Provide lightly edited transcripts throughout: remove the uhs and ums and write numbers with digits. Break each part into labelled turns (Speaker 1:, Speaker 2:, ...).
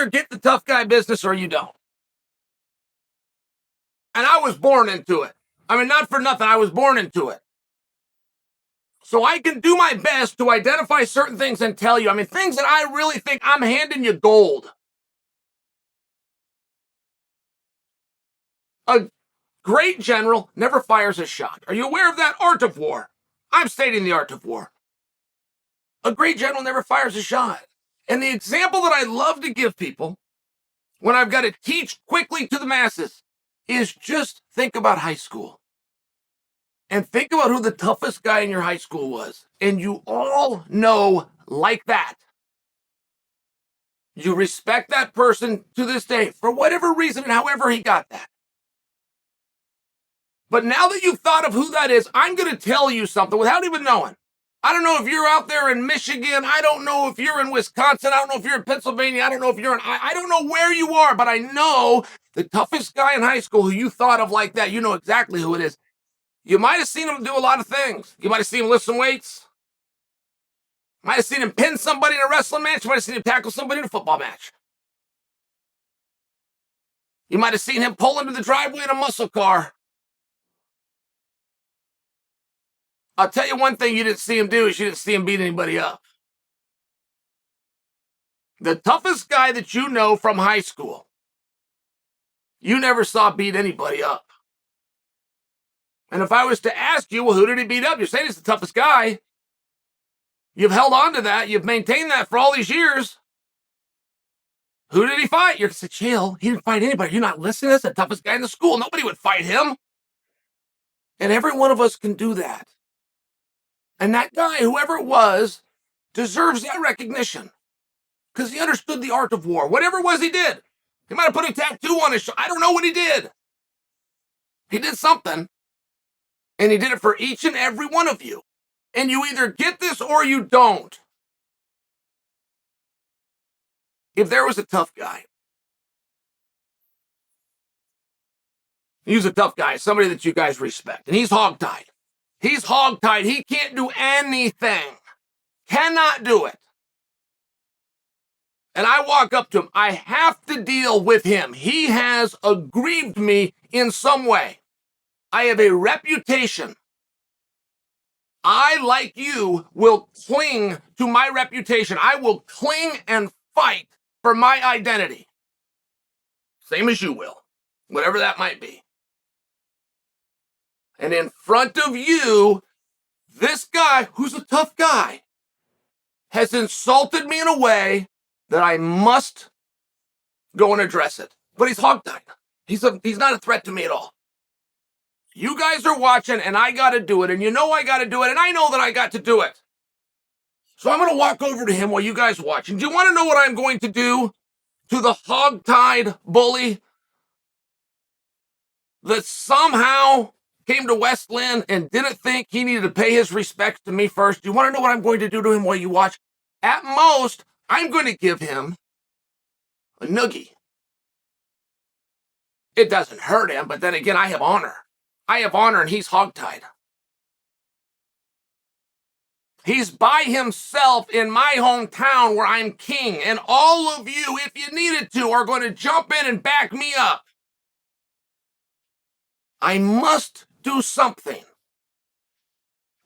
Speaker 1: either get the tough guy business or you don't. And I was born into it. I mean, not for nothing, I was born into it. So I can do my best to identify certain things and tell you. I mean, things that I really think I'm handing you gold. A great general never fires a shot. Are you aware of that? Art of war. I'm stating the art of war. A great general never fires a shot. And the example that I love to give people when I've got to teach quickly to the masses is just think about high school. And think about who the toughest guy in your high school was. And you all know like that. You respect that person to this day for whatever reason and however he got that. But now that you've thought of who that is, I'm going to tell you something without even knowing. I don't know if you're out there in Michigan. I don't know if you're in Wisconsin. I don't know if you're in Pennsylvania. I don't know if you're in... I don't know where you are, but I know the toughest guy in high school who you thought of like that, you know exactly who it is. You might have seen him do a lot of things. You might have seen him lift some weights. Might have seen him pin somebody in a wrestling match. You might have seen him tackle somebody in a football match. You might have seen him pull into the driveway in a muscle car. I'll tell you one thing you didn't see him do is you didn't see him beat anybody up. The toughest guy that you know from high school, you never saw beat anybody up. And if I was to ask you, well, who did he beat up? You're saying he's the toughest guy. You've held on to that. You've maintained that for all these years. Who did he fight? You're going to say, Chael, he didn't fight anybody. You're not listening. That's the toughest guy in the school. Nobody would fight him. And every one of us can do that. And that guy, whoever it was, deserves that recognition. Because he understood the art of war. Whatever it was he did. He might have put a tattoo on his shoulder. I don't know what he did. He did something. And he did it for each and every one of you. And you either get this or you don't. If there was a tough guy, he's a tough guy, somebody that you guys respect, and he's hogtied. He's hogtied. He can't do anything. Cannot do it. And I walk up to him. I have to deal with him. He has aggrieved me in some way. I have a reputation. I, like you, will cling to my reputation. I will cling and fight for my identity. Same as you will, whatever that might be. And in front of you, this guy, who's a tough guy, has insulted me in a way that I must go and address it. But he's hogtied. He's not a threat to me at all. You guys are watching, and I got to do it, and you know I got to do it, and I know that I got to do it. So I'm going to walk over to him while you guys watch. And do you want to know what I'm going to do to the hogtied bully that somehow came to West Lynn and didn't think he needed to pay his respects to me first? Do you want to know what I'm going to do to him while you watch? At most, I'm going to give him a noogie. It doesn't hurt him, but then again, I have honor. I have honor, and he's hogtied. He's by himself in my hometown where I'm king, and all of you, if you needed to, are going to jump in and back me up. I must do something.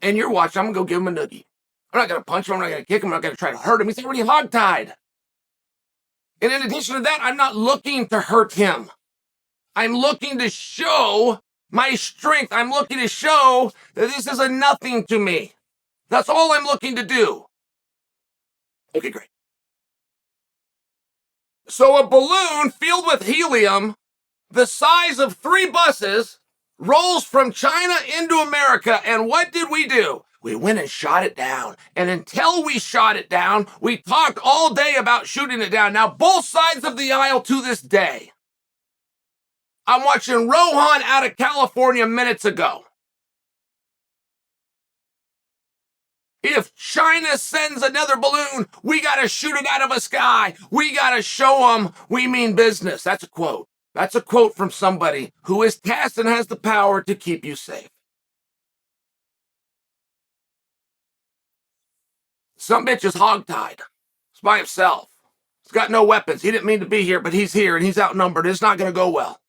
Speaker 1: And you're watching. I'm going to go give him a noogie. I'm not going to punch him. I'm not going to kick him. I'm not going to try to hurt him. He's already hogtied. And in addition to that, I'm not looking to hurt him. I'm looking to show my strength. I'm looking to show that this is a nothing to me. That's all I'm looking to do. Okay, great. So a balloon filled with helium the size of 3 buses rolls from China into America. And what did we do? We went and shot it down. And until we shot it down, we talked all day about shooting it down. Now, both sides of the aisle to this day. I'm watching Rohan out of California minutes ago. If China sends another balloon, we got to shoot it out of a sky. We got to show them we mean business. That's a quote. That's a quote from somebody who is tasked and has the power to keep you safe. Some bitch is hogtied. It's by himself. He's got no weapons. He didn't mean to be here, but he's here and he's outnumbered. It's not going to go well.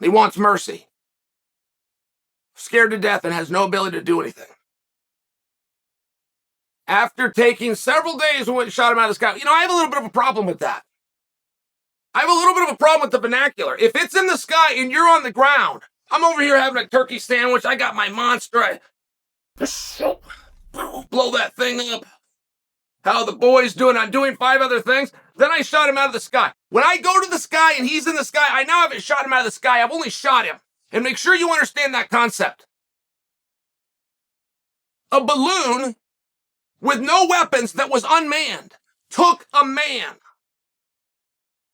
Speaker 1: He wants mercy. Scared to death and has no ability to do anything. After taking several days, we went and shot him out of the sky. I have a little bit of a problem with that. I have a little bit of a problem with the vernacular. If it's in the sky and you're on the ground, I'm over here having a turkey sandwich. I got my monster. I blow that thing up. How the boy's doing. I'm doing 5 other things. Then I shot him out of the sky. When I go to the sky and he's in the sky, I now haven't shot him out of the sky. I've only shot him. And make sure you understand that concept. A balloon with no weapons that was unmanned took a man.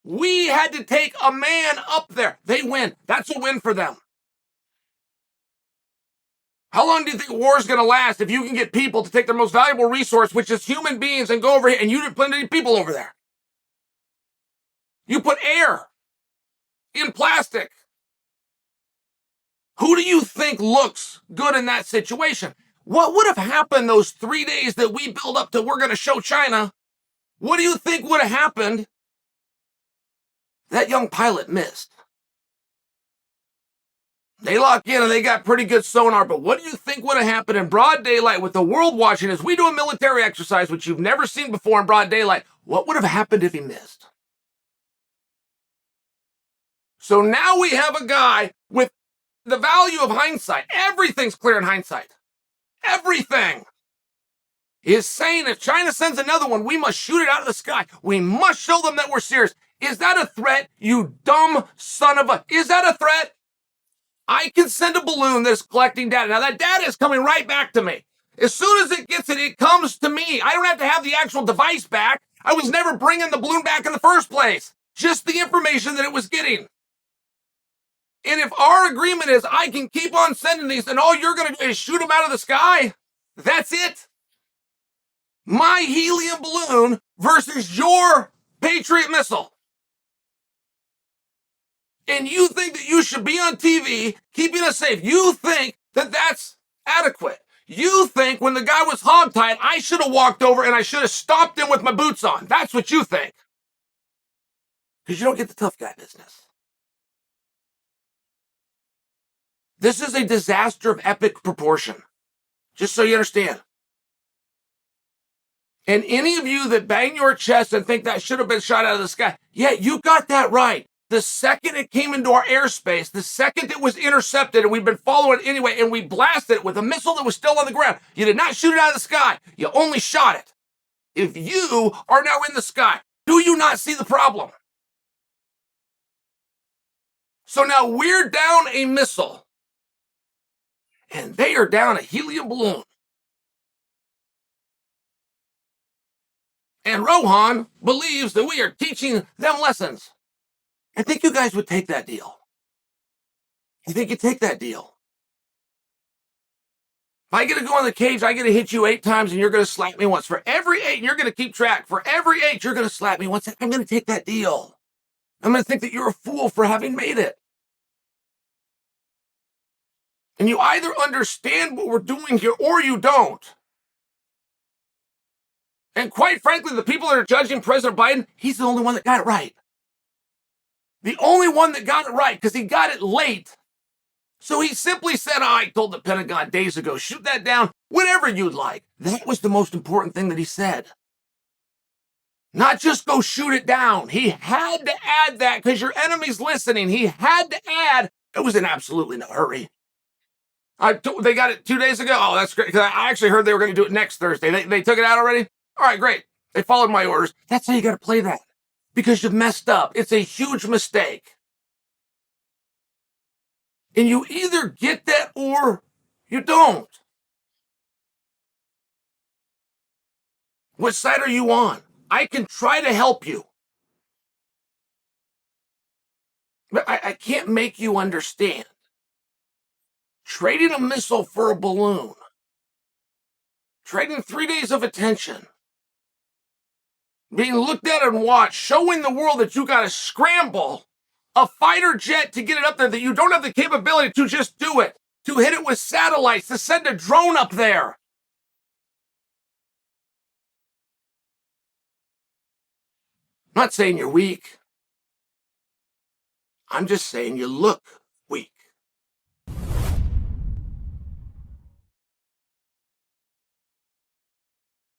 Speaker 1: We had to take a man up there. They win. That's a win for them. How long do you think a war is going to last if you can get people to take their most valuable resource, which is human beings, and go over here and you didn't put any people over there? You put air in plastic. Who do you think looks good in that situation? What would have happened those 3 days that we build up to we're going to show China? What do you think would have happened? That young pilot missed. They lock in and they got pretty good sonar, but what do you think would have happened in broad daylight with the world watching as we do a military exercise, which you've never seen before in broad daylight? What would have happened if he missed? So now we have a guy with the value of hindsight. Everything's clear in hindsight. Everything is saying if China sends another one, we must shoot it out of the sky. We must show them that we're serious. Is that a threat, you dumb son of a... Is that a threat? I can send a balloon that's collecting data. Now, that data is coming right back to me. As soon as it gets it, it comes to me. I don't have to have the actual device back. I was never bringing the balloon back in the first place. Just the information that it was getting. And if our agreement is I can keep on sending these and all you're going to do is shoot them out of the sky, that's it. My helium balloon versus your Patriot missile. And you think that you should be on TV keeping us safe. You think that that's adequate. You think when the guy was hogtied, I should have walked over and I should have stopped him with my boots on. That's what you think. Because you don't get the tough guy business. This is a disaster of epic proportion. Just so you understand. And any of you that bang your chest and think that should have been shot out of the sky, yeah, you got that right. The second it came into our airspace, the second it was intercepted, and we've been following it anyway, and we blasted it with a missile that was still on the ground. You did not shoot it out of the sky. You only shot it. If you are now in the sky, do you not see the problem? So now we're down a missile, and they are down a helium balloon. And Rohan believes that we are teaching them lessons. I think you guys would take that deal. I think you'd take that deal. If I get to go in the cage, I get to hit you 8 times and you're going to slap me once. For every 8, and you're going to keep track. For every 8, you're going to slap me once. I'm going to take that deal. I'm going to think that you're a fool for having made it. And you either understand what we're doing here or you don't. And quite frankly, the people that are judging President Biden, he's the only one that got it right. The only one that got it right, because he got it late. So he simply said, I told the Pentagon days ago, shoot that down, whatever you'd like. That was the most important thing that he said. Not just go shoot it down. He had to add that because your enemy's listening. He had to add, it was in absolutely no hurry. They got it 2 days ago. Oh, that's great. Because I actually heard they were going to do it next Thursday. They took it out already? All right, great. They followed my orders. That's how you got to play that. Because you've messed up. It's a huge mistake. And you either get that or you don't. What side are you on? I can try to help you. But I can't make you understand. Trading a missile for a balloon. Trading 3 days of attention. Being looked at and watched, showing the world that you got to scramble a fighter jet to get it up there, that you don't have the capability to just do it, to hit it with satellites, to send a drone up there. I'm not saying you're weak. I'm just saying you look